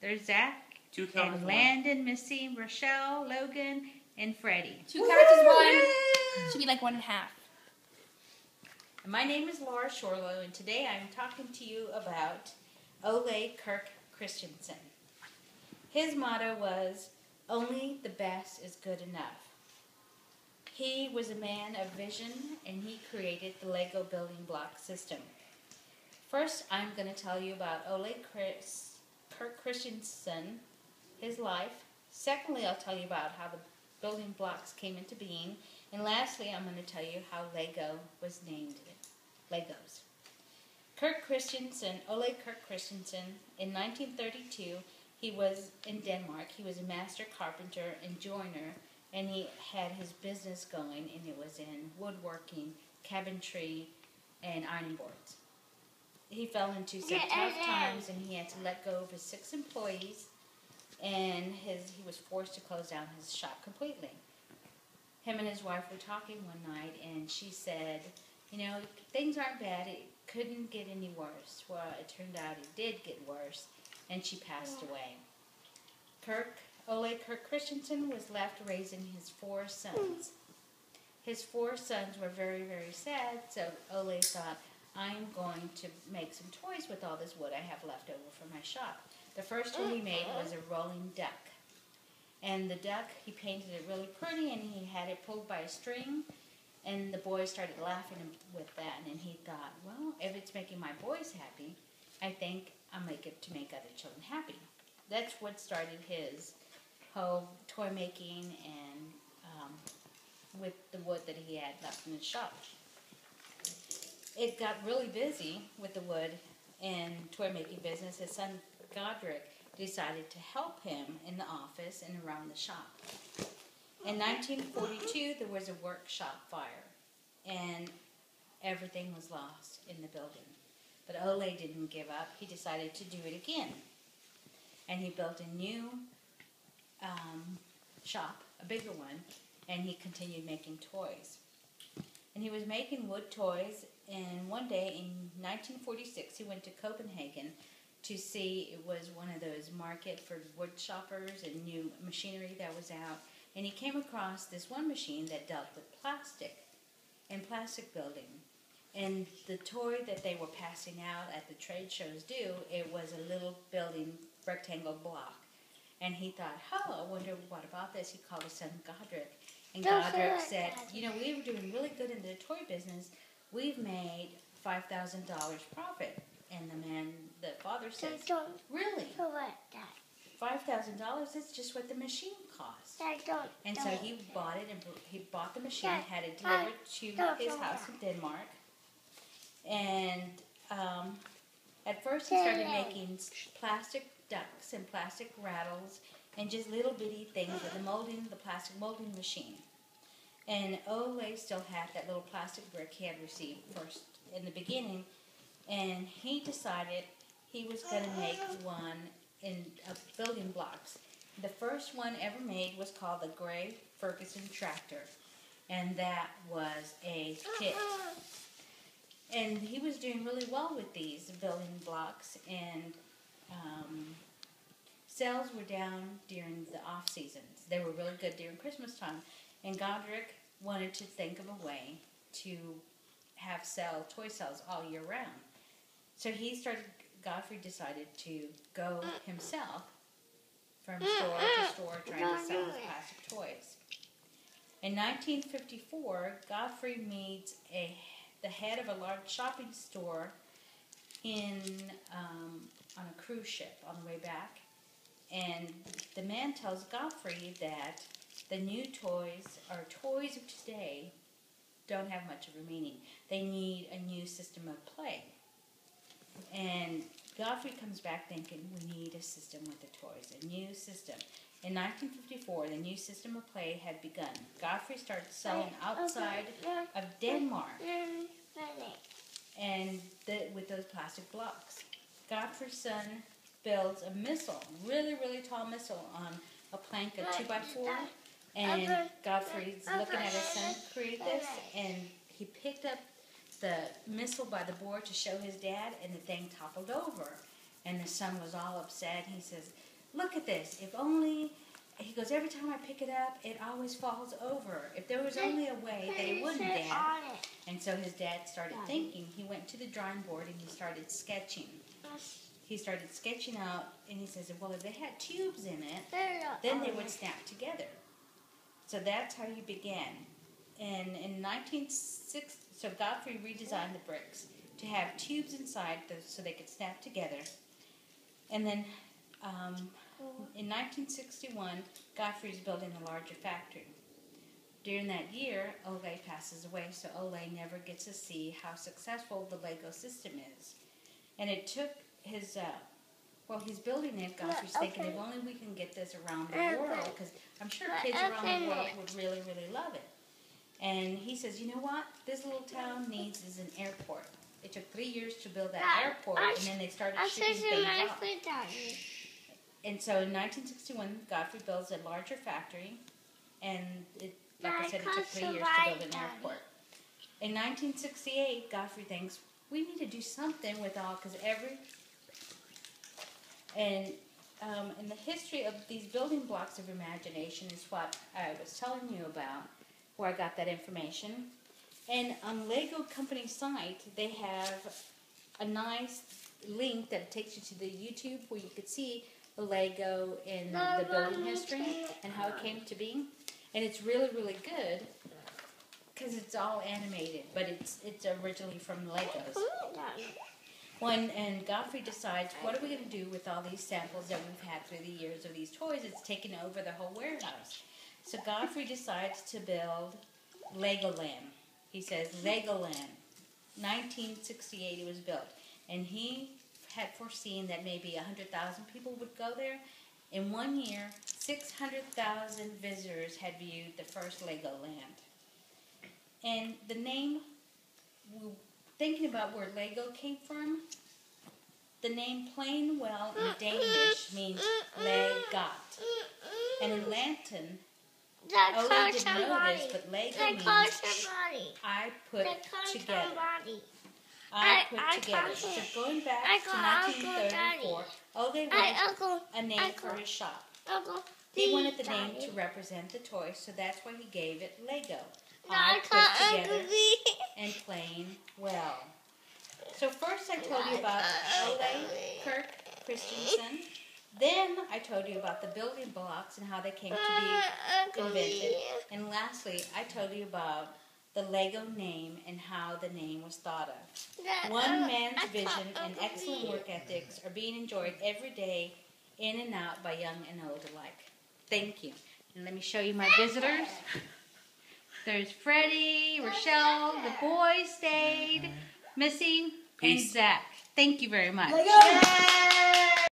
There's Zach. 2 carats And is 1. Landon, Missy, Rochelle, Logan, and Freddie. 2 carats is 1. Should be like 1.5. My name is Laura Shorlow, and today I'm talking to you about Ole Kirk Christiansen. His motto was, "Only the best is good enough." He was a man of vision, and he created the Lego building block system. First, I'm going to tell you about Ole Kirk Christiansen, his life. Secondly, I'll tell you about how the building blocks came into being. And lastly, I'm going to tell you how Lego was named Legos. Ole Kirk Christiansen, in 1932, he was in Denmark. He was a master carpenter and joiner, and he had his business going, and it was in woodworking, cabinetry, and ironing boards. He fell into some tough times, and he had to let go of his 6 employees, and he was forced to close down his shop completely. Him and his wife were talking one night, and she said, "You know, things aren't bad. It couldn't get any worse." Well, it turned out it did get worse, and she passed away. Ole Kirk Christiansen was left raising his 4 sons. His 4 sons were very, very sad, so Ole thought, "I'm going to make some toys with all this wood I have left over from my shop." The first one he made was a rolling duck. And the duck, he painted it really pretty, and he had it pulled by a string. And the boys started laughing with that, and he thought, well, if it's making my boys happy, I think I'll make it to make other children happy. That's what started his whole toy making and with the wood that he had left in his shop. It got really busy with the wood and toy making business. His son Godric decided to help him in the office and around the shop. In 1942, there was a workshop fire, and everything was lost in the building. But Ole didn't give up. He decided to do it again. And he built a new shop, a bigger one, and he continued making toys. And he was making wood toys, and one day in 1946, he went to Copenhagen to see, it was one of those market for wood shoppers and new machinery that was out. And he came across this one machine that dealt with plastic and plastic building. And the toy that they were passing out at the trade shows it was a little building rectangle block. And he thought, I wonder what about this? He called his son Godric. And Godric said, you know, we were doing really good in the toy business. We've made $5,000 profit. And the father says, really? $5,000, that's just what the machine cost. And so he bought it, and he bought the machine, had it delivered to his house in Denmark. And at first he started making plastic ducks and plastic rattles and just little bitty things with the plastic molding machine. And Ole still had that little plastic brick he had received first in the beginning, and he decided he was going to make one in building blocks. The first one ever made was called the Gray Ferguson Tractor, and that was a hit. And he was doing really well with these building blocks, and sales were down during the off seasons. They were really good during Christmas time, and Godric wanted to think of a way to have toy sales all year round. So Godfrey decided to go himself from store to store trying to sell his plastic toys. In 1954, Godfrey meets the head of a large shopping store on a cruise ship on the way back. And the man tells Godfrey that the new toys, or toys of today, don't have much of a meaning. They need a new system of play. And Godfrey comes back thinking, we need a system with the toys, a new system. In 1954, the new system of play had begun. Godfrey started selling outside of Denmark, and with those plastic blocks. Godfrey's son builds a missile, really, really tall missile on a plank of 2x4. And Godfrey's looking at his son create this, and he picked up the missile by the board to show his dad, and the thing toppled over. And the son was all upset. He says, look at this. If only, he goes, every time I pick it up, it always falls over. If there was only a way that it wouldn't, Dad. And so his dad started thinking. He went to the drawing board and he started sketching. He started sketching out, and he says, well, if they had tubes in it, then they would snap together. So that's how he began. And in 1960, so Godfrey redesigned the bricks to have tubes inside so they could snap together. And then in 1961, Godfrey's building a larger factory. During that year, Ole passes away, so Ole never gets to see how successful the Lego system is. And it took his, he's building it. Godfrey's thinking, if only we can get this around the world, because I'm sure kids around the world would really, really love it. And he says, you know what this little town needs is an airport. It took 3 years to build that airport, and then they started shipping things off. And so in 1961, Godfrey builds a larger factory, and like I said, it took 3 years to build an airport. In 1968, Godfrey thinks, we need to do something with all, because in the history of these building blocks of imagination is what I was telling you about, where I got that information. And on Lego Company's site, they have a nice link that takes you to the YouTube where you could see the Lego in the building history and how it came to be. And it's really, really good because it's all animated, but it's originally from Legos. And Godfrey decides, what are we going to do with all these samples that we've had through the years of these toys? It's taken over the whole warehouse. So Godfrey decides to build Legoland. He says, Legoland. 1968 it was built. And he had foreseen that maybe 100,000 people would go there. In 1 year, 600,000 visitors had viewed the first Legoland. And the name, thinking about where Lego came from, the name plain well in Danish means legat. And in Latin, Ole didn't know this, but Lego means I put together. I put together. So going back to 1934, Ole wanted a name for his shop. He wanted the name to represent the toy, so that's why he gave it Lego. I put together and plain well. So first I told you about Ole, Kirk, Christiansen. Then I told you about the building blocks and how they came to be invented. And lastly, I told you about the Lego name and how the name was thought of. One man's vision and excellent work ethics are being enjoyed every day in and out by young and old alike. Thank you. And let me show you my visitors. There's Freddie, Rochelle, the boys stayed, Missy, and Zach. Thank you very much.